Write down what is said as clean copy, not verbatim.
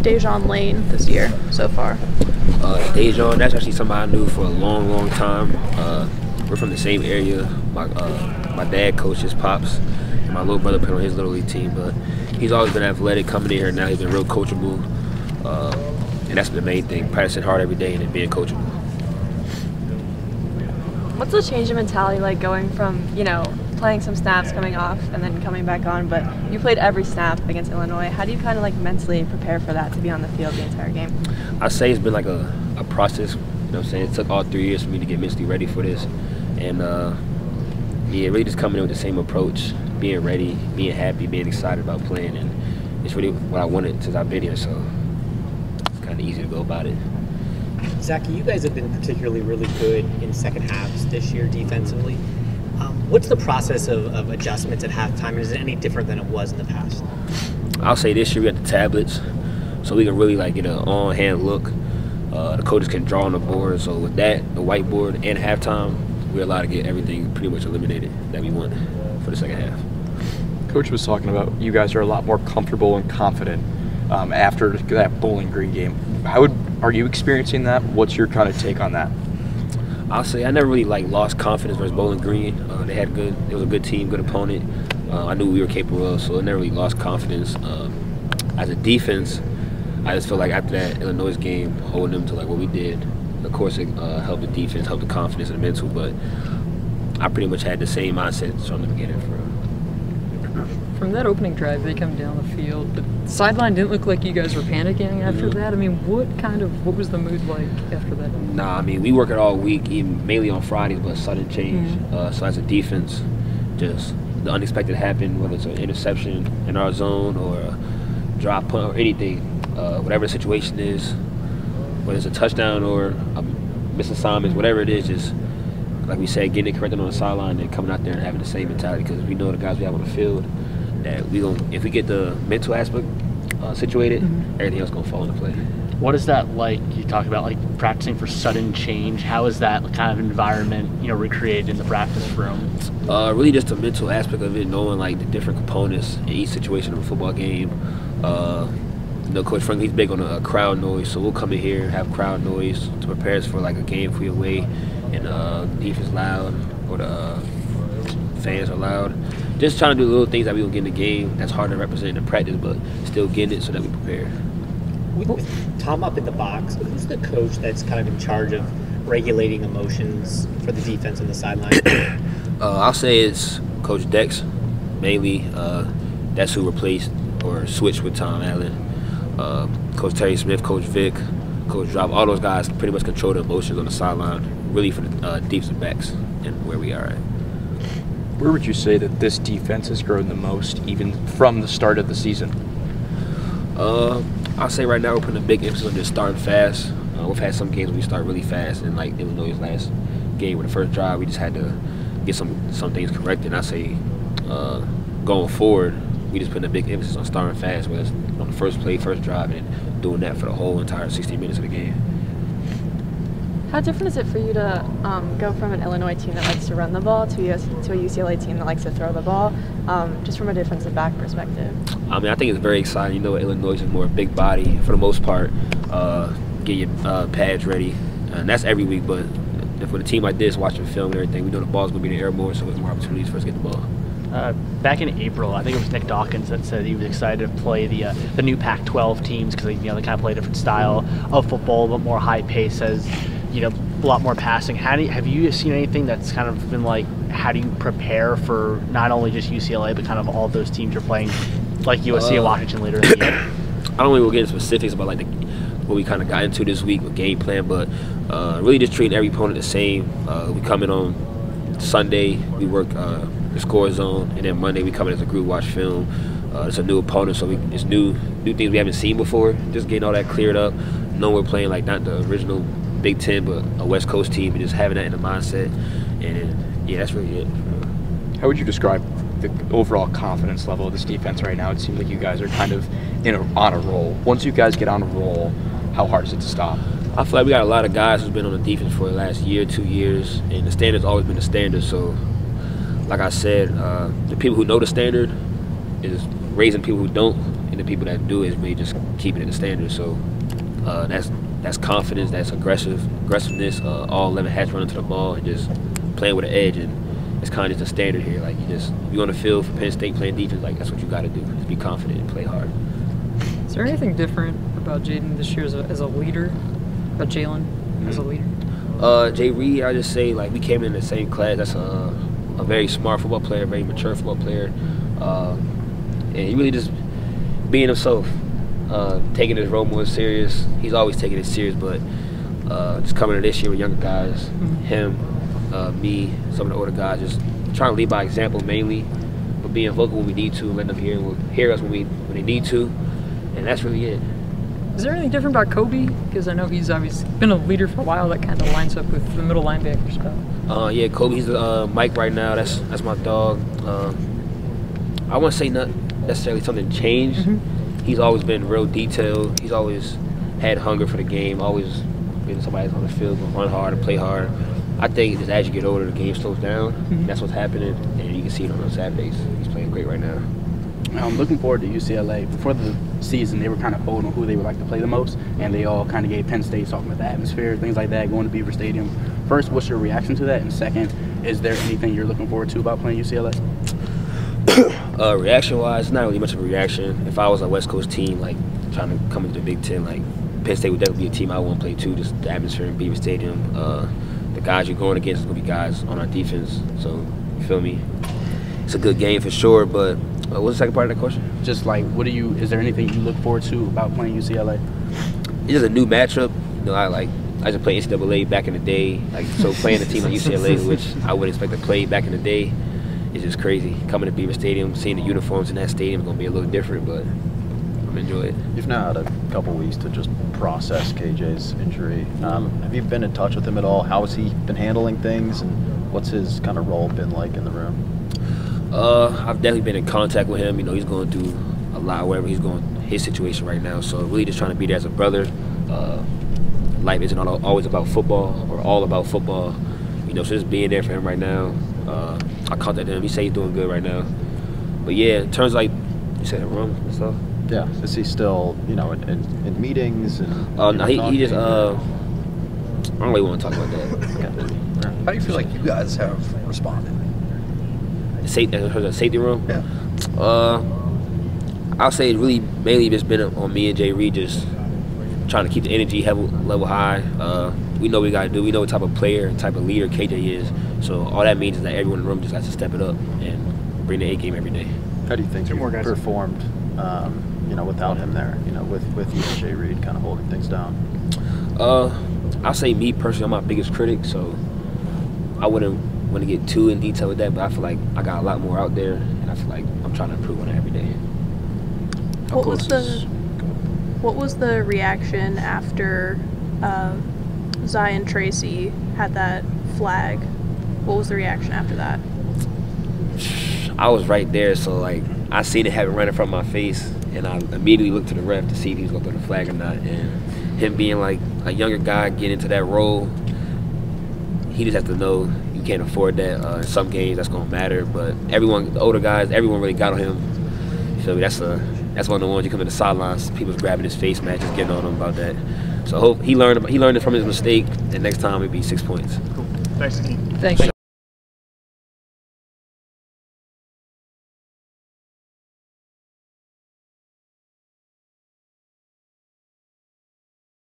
Dejon Lane this year so far? Dejon, that's actually somebody I knew for a long, long time. We're from the same area. My dad coached his pops, and my little brother played on his little league team. But he's always been athletic. Coming in here now, he's been real coachable, and that's the main thing: practicing hard every day and then being coachable. What's the change in mentality like going from, playing some snaps, coming off, and then coming back on, but you played every snap against Illinois? How do you kind of like mentally prepare for that to be on the field the entire game? I'd say it's been like a process, you know what I'm saying? It took all 3 years for me to get mentally ready for this. And really just coming in with the same approach, being ready, being happy, being excited about playing, and it's really what I wanted since I've been here, so it's kind of easy to go about it. Zakee, you guys have been particularly really good in second halves this year defensively. What's the process of adjustments at halftime, and is it any different than it was in the past? I'll say this year we got the tablets, so we can really get an on-hand look. The coaches can draw on the board, so with that, the whiteboard, and halftime, we're allowed to get everything pretty much eliminated that we want for the second half. Coach was talking about you guys are a lot more comfortable and confident after that Bowling Green game. Are you experiencing that? What's your kind of take on that? I'll say I never really lost confidence versus Bowling Green. It was a good team, good opponent. I knew we were capable of, so I never really lost confidence. As a defense, I just feel like after that Illinois game, holding them to what we did, of course it helped the defense, helped the confidence and the mental, but I pretty much had the same mindset from the beginning. From that opening drive, they come down the field. The sideline didn't look like you guys were panicking after that. I mean, what was the mood like after that? Nah, I mean, we work it all week, mainly on Fridays, but sudden change. So as a defense, just the unexpected happened, whether it's an interception in our zone or a drop punt or anything, whatever the situation is, whether it's a touchdown or a misassignment, whatever it is, just like we said, getting it corrected on the sideline and coming out there and having the same mentality, because we know the guys we have on the field, that if we get the mental aspect situated, everything else gonna fall into play. What is that like? You talk about practicing for sudden change. How is that kind of environment, recreated in the practice room? Really just the mental aspect of it, knowing the different components in each situation of a football game. Coach Frank, he's big on a crowd noise, so we'll come in here and have crowd noise to prepare us for a game if we're away and the defense loud or the fans are loud. Just trying to do little things that we don't get in the game that's hard to represent in practice, but still getting it so that we prepare. With Tom up in the box, who's the coach that's kind of in charge of regulating emotions for the defense on the sideline? I'll say it's Coach Dex, mainly. That's who replaced or switched with Tom Allen. Coach Terry Smith, Coach Vic, Coach Drop, all those guys pretty much control the emotions on the sideline, really for the defensive backs and where we are at. Where would you say that this defense has grown the most, even from the start of the season? I'll say right now we're putting a big emphasis on just starting fast. We've had some games where we start really fast, and Illinois' last game with the first drive, we just had to get some things corrected. And I say going forward, we just putting a big emphasis on starting fast, whether it's on the first play, first drive, and doing that for the whole entire 60 minutes of the game. How different is it for you to go from an Illinois team that likes to run the ball to a UCLA team that likes to throw the ball, just from a defensive back perspective? I mean, I think it's very exciting. Illinois is more big body for the most part. Get your pads ready, and that's every week. But for a team like this, watching film and everything, we know the ball's going to be in the air more, so there's more opportunities for us to get the ball. Back in April, I think it was Nick Dawkins that said he was excited to play the new Pac-12 teams because they kind of play a different style of football, but more high pace, as a lot more passing. Have you seen anything that's kind of been how do you prepare for not only just UCLA but kind of all of those teams you're playing, like USC and Washington later in the year? I don't really will get into specifics about what we kind of got into this week with game plan, but really just treating every opponent the same. We come in on Sunday, we work the score zone, and then Monday we come in as a group, watch film. It's a new opponent, so it's new things we haven't seen before. Just getting all that cleared up, knowing we're playing not the original Big Ten, but a West Coast team, and just having that in the mindset. And yeah, that's really it. How would you describe the overall confidence level of this defense right now? It seems like you guys are kind of on a roll. Once you guys get on a roll, how hard is it to stop? I feel like we got a lot of guys who's been on the defense for the last year, 2 years, and the standard's always been the standard. So, like I said, the people who know the standard is raising people who don't, and the people that do it is really just keeping it the standard. So that's confidence, that's aggressiveness. All 11 hats running to the ball and just playing with an edge, and it's kind of just a standard here. Like you're on the field for Penn State playing defense. Like that's what you got to do. Just be confident and play hard. Is there anything different about Jaden this year as a leader? About Jalen as a leader? Jay Reed, I just say like we came in the same class. That's a very smart football player, very mature football player, and he really just being himself, taking his role more serious. He's always taking it serious, but just coming to this year with younger guys, him, me, some of the older guys, just trying to lead by example mainly, but being vocal when we need to, letting them hear us when they need to, and that's really it. Is there anything different about Kobe? Because I know he's obviously been a leader for a while. That kind of lines up with the middle linebacker spot. Yeah, Kobe's Mike right now. That's my dog. I wouldn't say not necessarily something changed. He's always been real detailed. He's always had hunger for the game. Always been somebody that's on the field, but run hard and play hard. I think just as you get older, the game slows down. That's what's happening, and you can see it on Saturdays. He's playing great right now. I'm looking forward to UCLA. Before the season, they were kind of bold on who they would like to play the most, and they all kind of gave Penn State, talking about the atmosphere, things like that, going to Beaver Stadium. First, what's your reaction to that? And second, is there anything you're looking forward to about playing UCLA? Reaction-wise, not really much of a reaction. If I was a West Coast team, like trying to come into the Big Ten, like Penn State would definitely be a team I want to play too. Just the atmosphere in Beaver Stadium. The guys you're going against is going to be guys on our defense. So, you feel me? It's a good game for sure, but what was the second part of that question? Just like, is there anything you look forward to about playing UCLA? It's just a new matchup. You know, I just played NCAA back in the day. Like, so playing a team like UCLA, which I wouldn't expect to play back in the day, is just crazy. Coming to Beaver Stadium, seeing the uniforms in that stadium is going to be a little different, but I'm going to enjoy it. You've now had a couple weeks to just process KJ's injury. Have you been in touch with him at all? How has he been handling things, and what's his kind of role been like in the room? I've definitely been in contact with him. You know, he's going through a lot, wherever he's going, his situation right now. So really just trying to be there as a brother. Life isn't always about football or all about football. You know, so just being there for him right now. I contacted him. He said he's doing good right now. But yeah, in terms of, like, you said, room and stuff. Yeah. Is he still, you know, in meetings and? No, he just. I don't really want to talk about that. How do you feel like you guys have responded? The safety room? Yeah. I'll say it's really mainly just been on me and Jay Reed, just trying to keep the energy level high. We know what we got to do. We know what type of player and type of leader KJ is. So all that means is that everyone in the room just has to step it up and bring the A game every day. How do you think you performed, you know, without him there, you know, with you and Jay Reed kind of holding things down? I'll say me personally, I'm my biggest critic, so I wouldn't want to get too in detail with that, but I feel like I got a lot more out there, and I feel like I'm trying to improve on it every day. What was the reaction after Zion Tracy had that flag? What was the reaction after that? I was right there, so like I seen it happen right in front of my face, and I immediately looked to the ref to see if he was going to throw the flag or not. And him being like a younger guy getting into that role, he just has to know you can't afford that. In some games that's going to matter, but everyone, the older guys, everyone really got on him. So that's one of the ones you come to the sidelines, people's grabbing his face, man, just getting on him about that. So I hope he learned it from his mistake, and next time it'll be 6 points. Cool. Thanks, Zakee. Thanks.